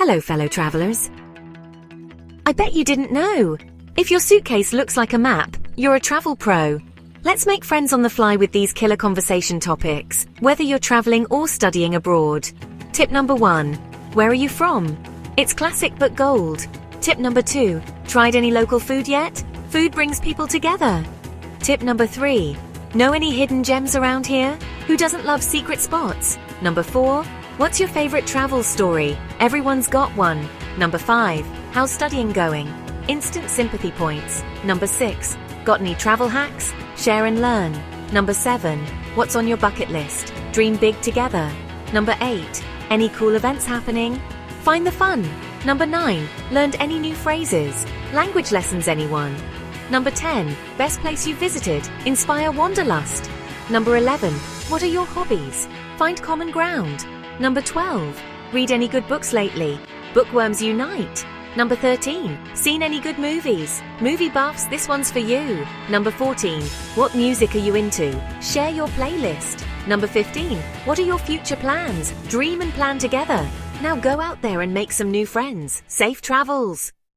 Hello, fellow travelers. I bet you didn't know. If your suitcase looks like a map, you're a travel pro. Let's make friends on the fly with these killer conversation topics, whether you're traveling or studying abroad. Tip number 1. Where are you from? It's classic but gold. Tip number 2. Tried any local food yet? Food brings people together. Tip number 3. Know any hidden gems around here? Who doesn't love secret spots? Number 4. What's your favorite travel story? Everyone's got one. Number 5. How's studying going? Instant sympathy points. Number 6. Got any travel hacks? Share and learn. Number 7. What's on your bucket list? Dream big together. Number 8. Any cool events happening? Find the fun. Number 9. Learned any new phrases? Language lessons, anyone? Number 10. Best place you visited? Inspire wanderlust. Number 11. What are your hobbies? Find common ground. Number 12. Read any good books lately? Bookworms unite. Number 13. Seen any good movies? Movie buffs, this one's for you. Number 14. What music are you into? Share your playlist. Number 15. What are your future plans? Dream and plan together. Now go out there and make some new friends. Safe travels!